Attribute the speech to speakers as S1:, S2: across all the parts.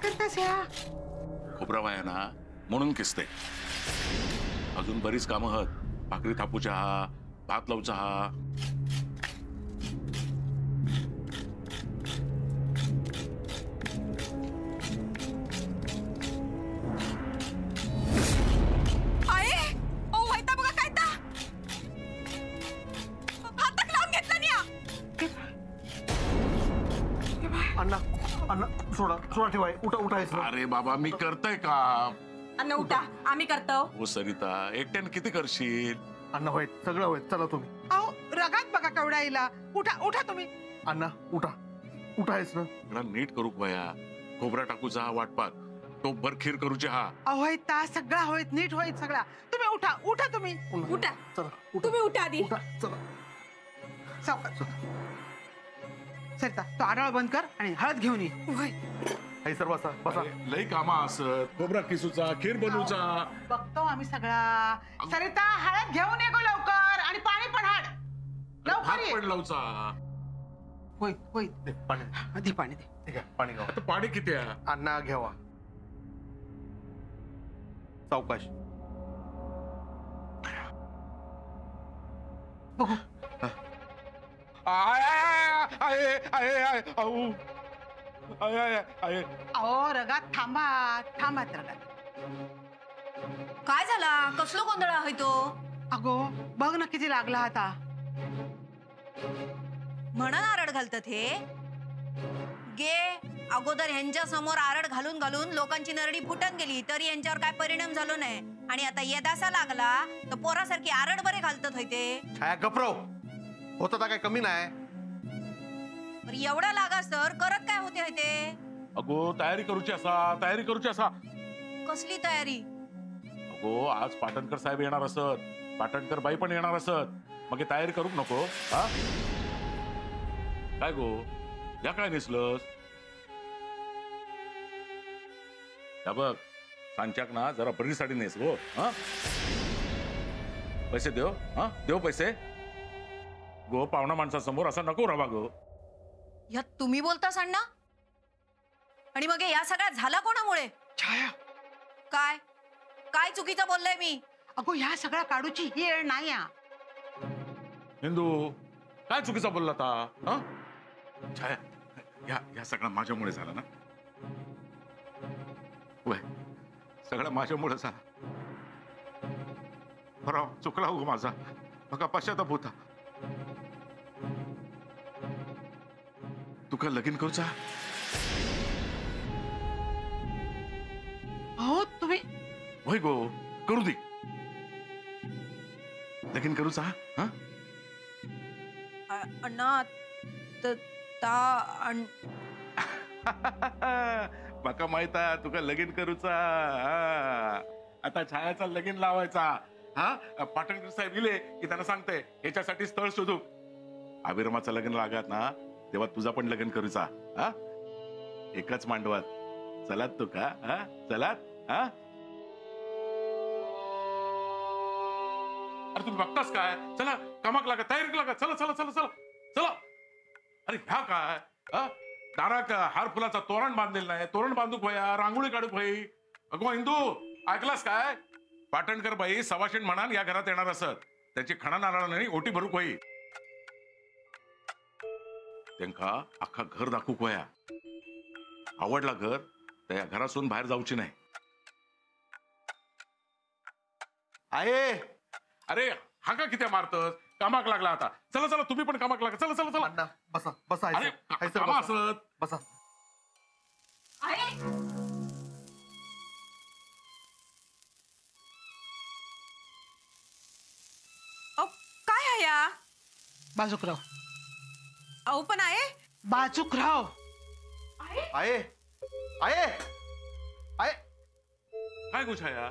S1: करतास या
S2: खोबरा वाया ना म्हणून किसते. अजून बरीच कामं हत. भाकरी थापूच्या हा, भात लावचा हा.
S3: अण्णा अण्णा सोडा सोडा ठेवाय उठा उठायचं.
S2: अरे बाबा मी करतोय का.
S4: अण्णा उठा आम्ही करतो.
S2: हो सरिता एकट्याने किती करशील.
S3: अण्णा होय सगळं होय चला तुम्ही.
S1: अहो रगात बघा केवढा येला. उठा उठा तुम्ही.
S3: अण्णा उठा उठायच ना.
S2: थोडा नीट करू वया. खोबरा टाकूचा हा वाटपात. तो बरखीर करूचे हा.
S1: अहो ता सगळा होईत नीट होईत सगळा. तुम्ही उठा उठा तुम्ही.
S4: उठा
S3: चला
S4: तुम्ही उठा आधी.
S3: उठा चला.
S1: सावकाश. सरिता तो आडळ बंद कर आणि हळद घेऊन ये.
S3: हाय सर बसा बसा.
S2: लई कामा असत. खोबरा किसूचा खीर बनवूचा.
S1: बघतो आम्ही सगळा. सरिता हळद घेऊन ये गो लवकर आणि पाणी पण हाड लवकर
S2: भात
S1: ये.
S2: पण लावचा.
S1: होय होय
S3: दे पाणी
S1: आधी पाणी दे.
S3: ठीक आहे पाणी घ्या.
S2: आता पाणी किती आहे.
S3: अण्णा घ्यावा. सावकाश.
S1: बघू अहो रगात थांबा थांबा रगात.
S4: काय झाला कसलो गोंधळ आहे तो.
S1: अगो बघ ना किती लागला आता.
S4: म्हणून आरड घालतात हे. गे अगोदर ह्यांच्या समोर आरड घालून घालून लोकांची नरडी फुटत गेली तरी यांच्यावर काय परिणाम झालो नाही. आणि आता येदासा लागला तर पोरासारखी आरड बरे घालतात होय ते.
S3: गप्रो होता काय कमी नाही.
S4: एवढा लागास तर करत काय होते होय ते.
S2: अगो तयारी करूची असा. तयारी करूची असा.
S4: कसली तयारी.
S2: अगो आज पाटणकर साहेब येणार असत. पाटणकर बाई पण येणार असत. मग तयारी करूक नको हा. काय गो या काय नेसलस. या बघ सांच्याक ना जरा बरी साडी नेस गो. हा पैसे देव. हा देव पैसे गो. पाहुणा माणसासमोर असा नको राहा गो.
S4: ह्या तुम्ही बोलता अण्णा. आणि मग या सगळ्या झाला कोणामुळे.
S1: छाया
S4: काय काय चुकीचं बोललोय मी.
S1: अगो ह्या सगळ्या काढूची ही वेळ नाही या.
S2: हिंदू काय चुकीचा बोलला ता. हा छाया या सगळं माझ्यामुळे झालं ना. वय सगळं माझ्यामुळे झालं. बरं चुकला हो माझा. बघा पश्चाताप होता. तुका लगीन करूचा.
S1: हो तुम्ही
S2: होय गो करू दे. लगीन करूचा. हा
S4: अण्णा
S2: माका माहित आहे तुका लगीन करूचा. आता छायाचा लगीन लावायचा. हा पाटणकर साहेब गेले की त्यांना सांगते याच्यासाठी स्थळ शोधू. अभिरमाचं लग्न लागत ना तेव्हा तुझा पण लग्न करूचा. हा एकच मांडवात. चलात तू का. हा चलात. हा अरे तुम्ही बघतास काय. चला कामाक लागा. तयारीक लागा. चला चला चला चला चला. अरे ह्या काय दाराक हार फुलाचा तोरण बांधलेला नाही. तोरण बांधूक वया. रांगोळी काढूक वई. अगो हिंदू ऐकलास काय. पाटणकर बाई सवाशीण म्हणान या घरात येणार असत. त्याची खणा नारळ नाही ओटी भरूक वई. त्यांका अख्खा घर दाखवूक वया. आवडला घर त्या घरासून बाहेर जाऊची नाही.
S3: आहे
S2: अरे हा का किती मारतस. कामाक लागला आता. चला चला तुम्ही पण कामाक लागा. चला चला चला.
S3: अण्णा बसा बसा.
S2: अरे कामा असत.
S3: बसा.
S4: काय आहे या.
S1: बाजूक राव.
S4: अहो पण आहे.
S1: बाजूक राव.
S3: आहे आहे आहे.
S2: काय गो छाया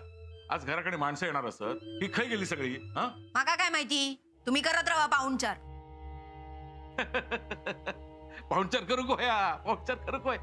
S2: आज घराकडे माणसं येणार असत. ही खाई गेली सगळी. हा
S4: माका काय माहिती. तुम्ही करत राहा पाहुणचार.
S2: पाहुणचार करू गोया. पाहुणचार करू गोय.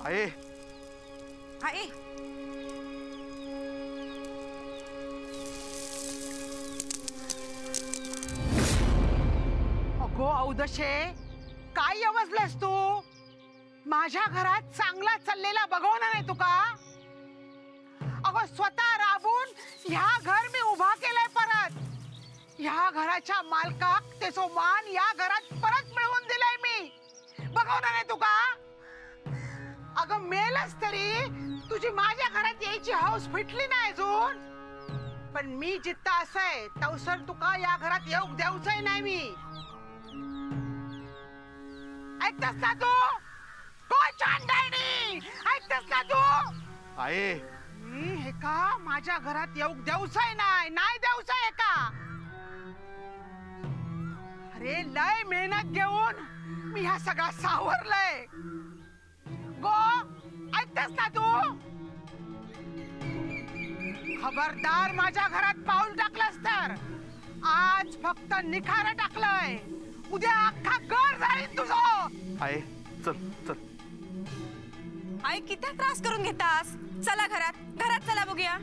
S3: आहे
S4: आई
S1: अगो औदशे, काय अवजलेस तू? माझ्या घरात चांगला चाललेला बघवणार नाही तुका? अगो स्वतः राबून ह्या घर मी उभा केलंय परत. ह्या घराच्या मालकाक त्याचा मान या घरात परत मिळवून दिलाय मी. बघवणार नाही तुका? अगं मेलच तरी तुझी माझ्या घरात यायची हौस फिटली नाही अजून. पण मी जित्ता असय तवसर तुका या घरात येऊ देऊचंय नाही मी. ऐकतस ना तू? कोण चांडायनी? ऐकतस ना तू?
S3: आहे
S1: मी हे का माझ्या घरात येऊ देऊचंय नाही देऊचंय का? अरे लय मेहनत घेऊन मी हा सगळा सावरलंय. गो ऐकतस ना तू? खबरदार माझ्या घरात पाऊल टाकलंस तर आज फक्त निखार टाकलंय, उद्या अख्खा घर जाईल तुझं.
S3: आहे चल चल.
S4: आई किती त्रास करून घेतास? चला घरात चला बघूया.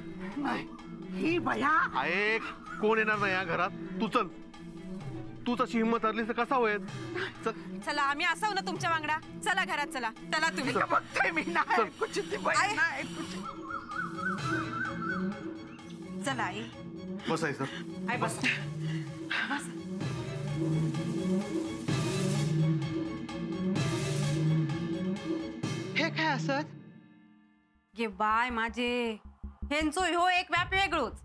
S1: ही बया
S3: आहे कोण येणार नाही या घरात. तू चल. तूच अशी हिंमत हरलीस तर कसा होईल. चल
S4: चला आम्ही असाव ना तुमच्या वांगडा. चला घरात चला तुम्ही.
S1: बघतोय मी नाही
S3: चल.
S1: कुठची ती बया
S4: आई.
S1: नाही कुठची.
S4: चला आई.
S3: बसायचं.
S4: आई बस.
S1: हे काय असत?
S4: गे बाय माझे हेंचो ह्यो एक व्याप वेगळोच.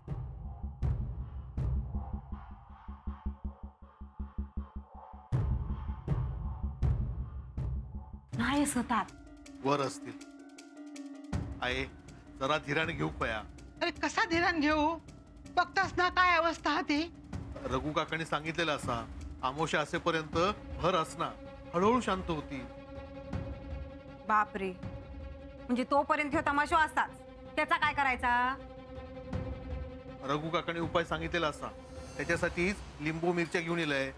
S4: नाही सतात
S3: वर असतील. आहे जरा धीराने घेऊ पया.
S1: अरे कसा धीरान घेऊ? बघतास ना काय अवस्था ती.
S3: रघु काकांनी सांगितलेलं असा आमोशा असेपर्यंत भर असणार. हळूहळू शांत होती.
S4: बापरे, म्हणजे तोपर्यंत ह्यो तमाशो असताच. त्याचा काय करायचा?
S3: रघु काकांनी उपाय सांगितलेला असा. त्याच्यासाठीच लिंबू मिरच्या घेऊन येलंय.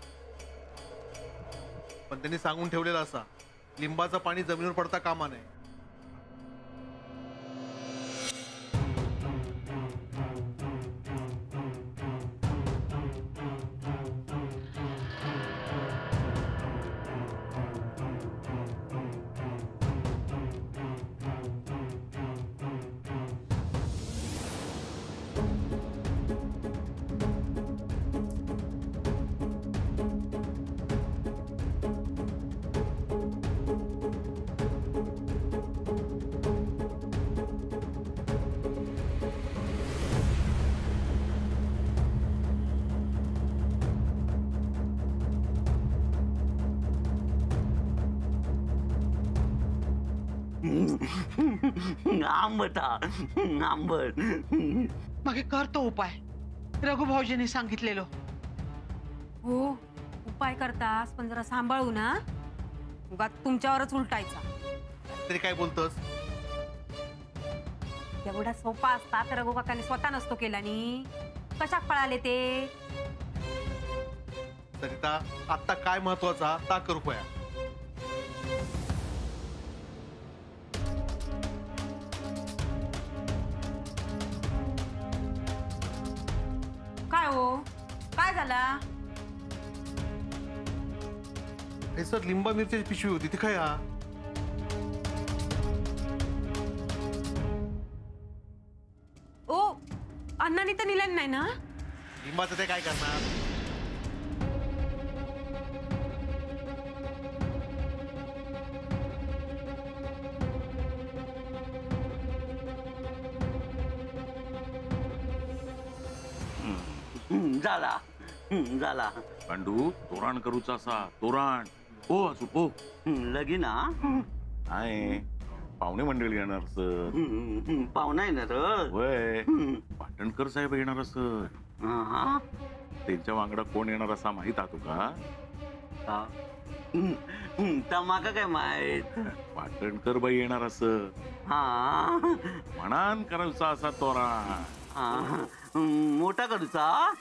S3: पण त्यांनी सांगून ठेवलेला असा लिंबाचं पाणी जमिनीवर पडता कामा नये.
S5: आंबट.
S1: मग करतो उपाय रघु भाऊजींनी सांगितलेलो.
S4: हो उपाय करतास पण जरा सांभाळू ना. उगाच तुमच्यावरच उलटायचा.
S3: तरी काय बोलतस?
S4: एवढा सोपा असता तर रघु काकांनी स्वतः नसतो केला नी. कशाक पळाले ते?
S3: सरिता आता काय महत्वाचा ता करू पया.
S4: काय हो काय झाला?
S3: हे सर लिंबा मिरच्याची पिशवी होती ती काय हा?
S4: ओ अण्णांनी तर निलं नाही ना.
S3: लिंबाचं ते काय करणार?
S5: झाला.
S2: पांडू तोरण करूचा असा. तोरण हो असू हो.
S5: लगीना
S2: आहे पाहुणे मंडळी येणार सर.
S5: पाहुणा येणार.
S2: वय पाटणकर साहेब येणार सर. त्यांच्या वांगडा कोण येणार असा माहित आहे तुका?
S5: माका काय माहित.
S2: पाटणकर बाई येणार असं.
S5: हा
S2: म्हणान करायचा असा तोरण.
S5: मोठा करूचा.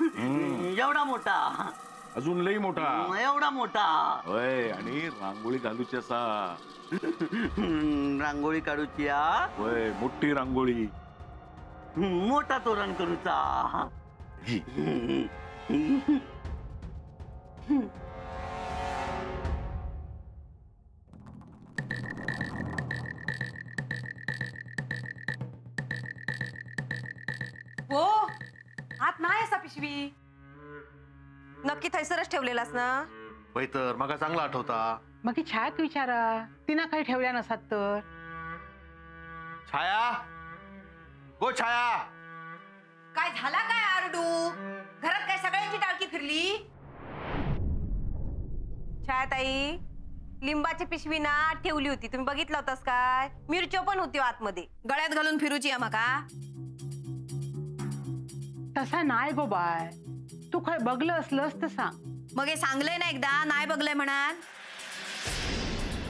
S5: एवढा मोठा.
S2: अजून लई मोठा.
S5: एवढा मोठा.
S2: होय आणि रांगोळी घालूची असा.
S5: रांगोळी काढूची आ
S2: वय मोठी रांगोळी.
S5: मोठा तोरण करूचा.
S2: ही.
S4: हो आत नाही असा पिशवी. नक्की थैसरच ठेवलेलास ना?
S3: होय तर मग चांगला आठवता.
S1: मग की छायाक विचारा, तिनं काही ठेवल्या नसतात तर.
S3: छाया, गो छाया.
S4: काय झाला काय आरडू? घरात काय सगळ्यांची टाळकी फिरली? छायाताई, लिंबाची पिशवी ना ठेवली होती, तुम्ही बघितलं होतास काय? मिरची पण होती आतमध्ये, गळ्यात घालून फिरूची आम्हा.
S1: तसा नाही गो बाय, तू काय बघलं असलंस तर सांग.
S4: मग हे सांगलंय ना एकदा, नाही बघलंय म्हणाल.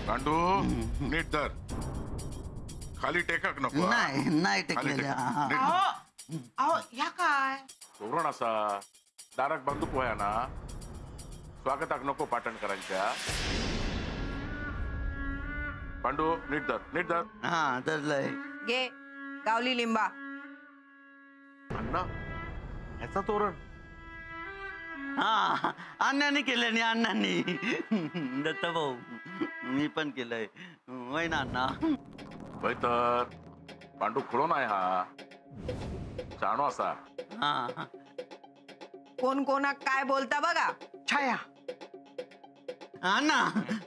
S2: पांडू नीट धर, खाली टेकक नको.
S5: नाही
S2: खाली टेक.
S5: टेकलेल्या.
S2: नीट धर.
S1: अहो ह्या काय?
S2: तोरण असा दाराक बंदूक वया ना, स्वागताक नको पाटणकरांच्या. पांडू नीट धर, नीट धर.
S5: हा धरलंय.
S4: घे गावली लिंबा.
S3: अण्णा, ह्याचा तोरण.
S5: हा अण्णांनी केलं नाही, अण्णांनी. दत्ता भाऊ मी पण केलंय. वय ना अण्णा.
S2: होय तर पांडू खुळो नाही हा, जाणो असा.
S5: हा
S4: कोण कोणाक काय बोलता बघा.
S1: छाया,
S5: अण्णा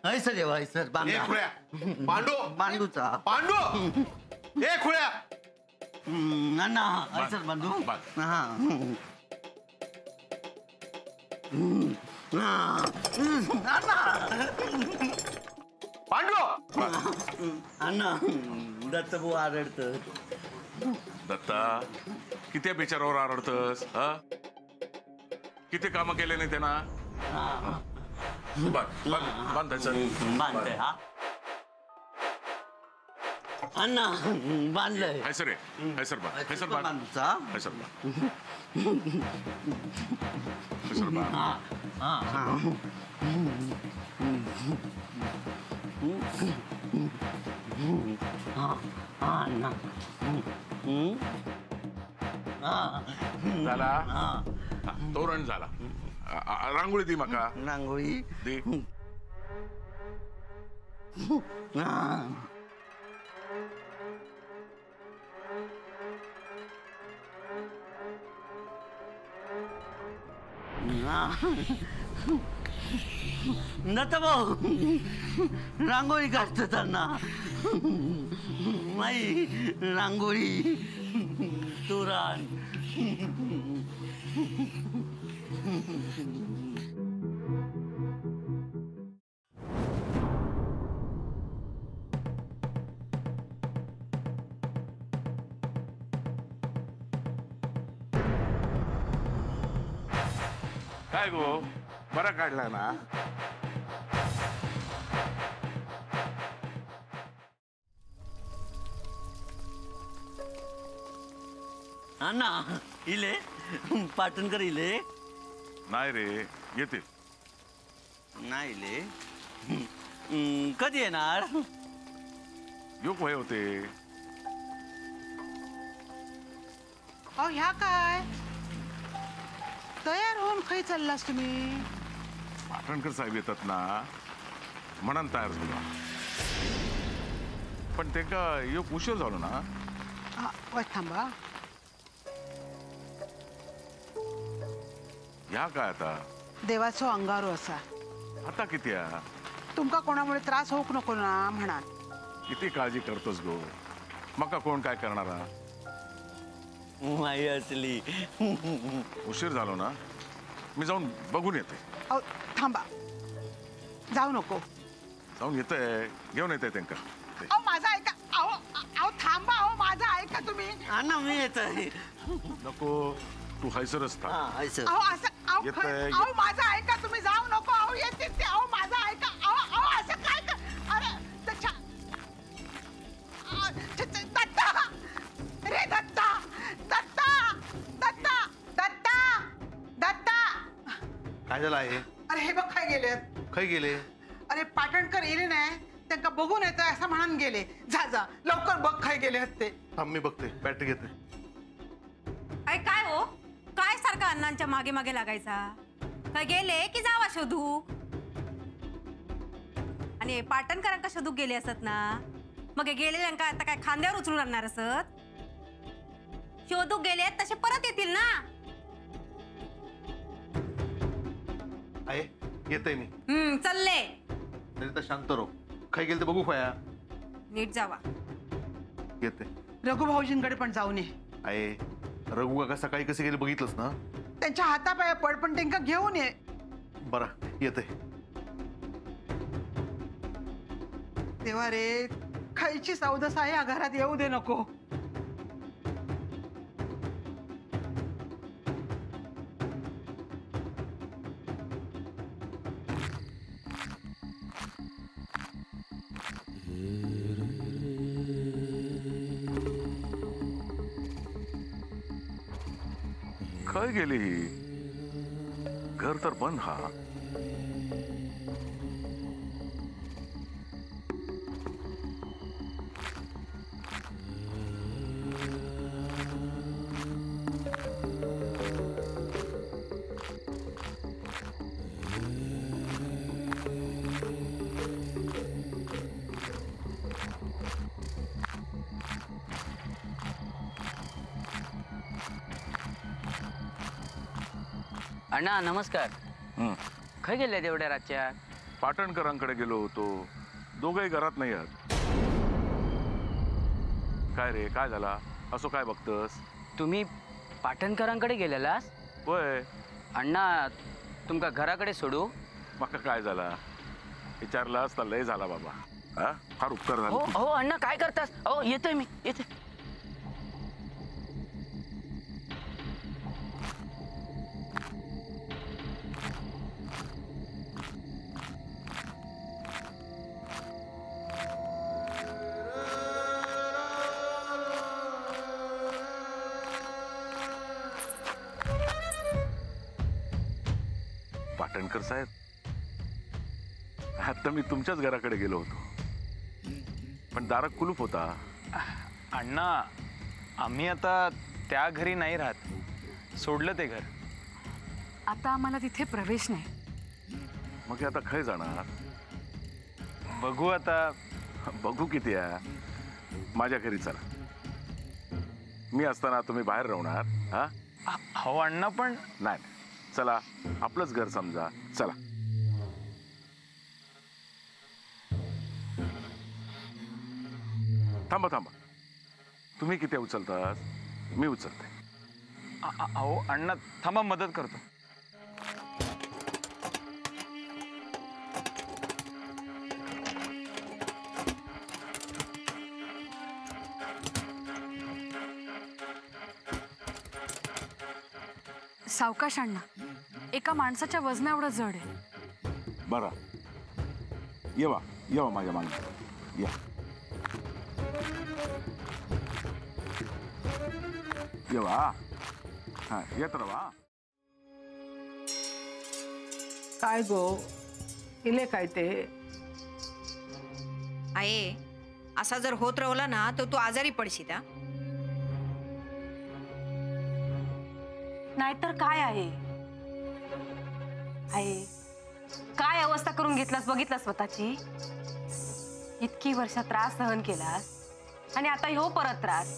S5: हैसर येवा हैसर
S3: ए
S5: बांधा.
S3: खुळ्या, पांडू,
S5: बांधूचा.
S3: पांडू. ए खुळ्या.
S5: अण्णा हैसर बांधू.
S2: बांध.
S5: हा अण्णा.
S3: पांडू.
S5: अण्णा दत्ता भाऊ आरडत.
S2: दत्ता, किती बिचारावर आरडतस? हा, किती कामं केले नाही त्यांना. बांधायचं.
S5: बांधतय हा अण्णा. बांधलंय.
S2: हैसर हैसर बांध, हैसर बांध,
S5: बांधूचा.
S2: हैसर बांध, हैसर बांध.
S5: हा हा हा अण्णा.
S2: झाला. हा, तोरण झाला. रांगोळी दी माका.
S5: रांगोळी.
S2: दे.
S5: दत्ता भाऊ रांगोळी काढतो त्यांना. माई रांगोळी तोरण.
S2: काय गो, बरा काढला ना.
S5: अण्णा इले पाटणकर इले.
S2: नाही रे, येते.
S5: नाही इले. कधी येणार?
S2: योग वय होते.
S1: अहो ह्या काय? तयार होऊन खाई चाललास तुम्ही?
S2: पाटणकर साहेब येतात ना, म्हणून तयार झालो. पण ते का योग उशीर झालो ना.
S1: वय थांबा.
S2: ह्या काय आता?
S1: देवाचो अंगारो असा.
S2: आता किती आहे?
S1: तुमका कोणामुळे त्रास होऊक नको ना म्हणा.
S2: किती काळजी करतोस गो. मका कोण काय करणारा.
S5: माई असली.
S2: उशीर झालो ना, मी जाऊन बघून येते.
S1: अहो थांबा, जाऊ नको.
S2: जाऊन येते, घेऊन येते त्यांका.
S1: अहो माझा ऐका. अहो अहो थांबा. अहो माझा ऐका तुम्ही.
S5: अण्णा मी येत आहे.
S2: नको, तू हैसरच था.
S5: हा हैसर.
S1: अहो असं. अहो
S2: येतंय.
S1: अहो माझा ऐका तुम्ही, जाऊ नको. अहो येते ते. अहो माझा ऐका. अहो अहो असं काय अरे दत्ता. रे दत्ता. दत्ता. दत्ता. दत्ता. दत्ता.
S3: काय झालं आहे?
S1: अरे हे बघ काय गेले.
S3: खाई गेले.
S1: अरे पाटणकर येले नाही, त्यांना बघून येतोय असं म्हणून गेले. जा जा लवकर बघ खाय गेले असते.
S3: थांब मी बघते, बॅटरी घेते.
S4: अरे काय हो, काय सारखा अण्णांच्या मागे मागे लागायचा? काय गेले की जावा शोधू? आणि पाटणकरांका शोधू गेले असत ना, मग गेलेल्यांका आता काय खांद्यावर उचलून आणणार असत? शोधू गेले तसे परत येतील ना.
S3: आहे येते मी.
S4: चालले.
S3: तरी तर शांत राहू. खाई गेलं तर बघू फया.
S4: नीट जावा.
S3: येते.
S1: रघु भाऊजींकडे पण जाऊन ये.
S3: आहे रघु काका सकाळी कसे गेले बघितलंस ना?
S1: त्यांच्या हातापाया पड पण त्यांना घेऊन ये.
S3: बरं येते.
S1: तेव्हा रे खायची सौदसा या घरात येऊ दे नको.
S2: खय गेली ही? घर तर बंद हा.
S6: अण्णा नमस्कार. खय गेले एवढ्या रातच्या?
S2: पाटणकरांकडे गेलो होतो. दोघंही घरात नाही आहात. काय रे काय झाला? असं काय बघतस?
S6: तुम्ही पाटणकरांकडे गेलेलास?
S2: होय.
S6: अण्णा तुमका घराकडे सोडू?
S2: मका काय झाला? विचारला असता लय झाला बाबा. हा फार उपकार
S6: हो
S2: झाला.
S6: हो अण्णा काय करतास? हो येतोय मी येते.
S2: पाटणकर साहेब, आता मी तुमच्याच घराकडे गेलो होतो, पण दारात कुलूप होता.
S7: अण्णा आम्ही आता त्या घरी नाही राहत, सोडलं ते घर.
S8: आता आम्हाला तिथे प्रवेश नाही.
S2: मग आता खय जाणार?
S7: बघू आता.
S2: बघू किती आहे? माझ्या घरी चला. मी असताना तुम्ही बाहेर राहणार? हा
S7: हो अण्णा पण
S2: नाही. चला आपलंच घर समजा. चला. थांबा थांबा. तुम्ही किती उचलतात? मी उचलते.
S7: अहो अण्णा थांबा, मदत करतो.
S8: सावकाश अण्णा, एका माणसाच्या वजना एवढं जड आहे.
S2: बरं येवा येवा माझ्या मागे या. येवा. हा येत रवा.
S1: काय गो इले काय ते?
S4: आहे असा जर होत राहिला ना तर तू आजारी पडशील.
S8: नाहीतर काय आहे? काय अवस्था करून घेतलास बघितलास स्वतःची? इतकी वर्ष त्रास सहन केलास आणि आता ह्यो परत त्रास.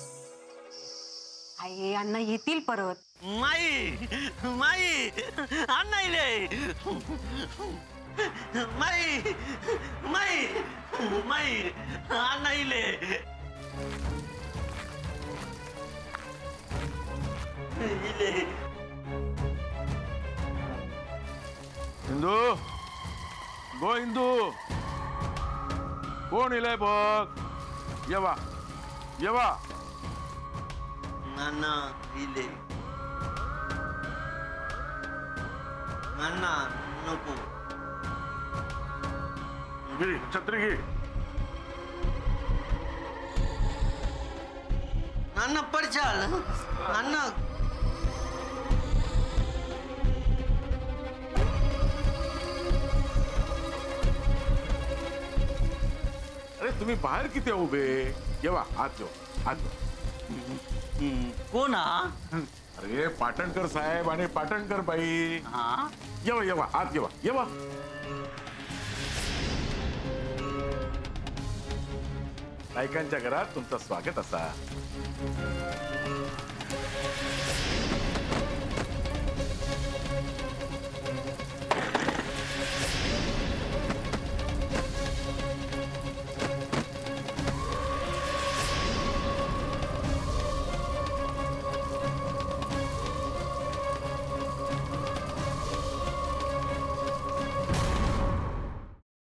S8: अण्णा येतील परत.
S5: माई माई अण्णा इले. माई माई माई अण्णा इले. इले.
S2: इंदू गो. इंदू कोण इलय बघ. येवा येवा.
S5: नाना इले. नाना नको.
S2: घे छत्री घे.
S5: नाना पडचाल. नाना
S2: तुम्ही बाहेर किती उभे? येवा आत येवा, आत येवा.
S5: कोण हा?
S2: अरे पाटणकर साहेब आणि पाटणकर बाई.
S5: हा
S2: येवा येवा, आत येवा, येवा. नायकांच्या घरात तुमचं स्वागत असा.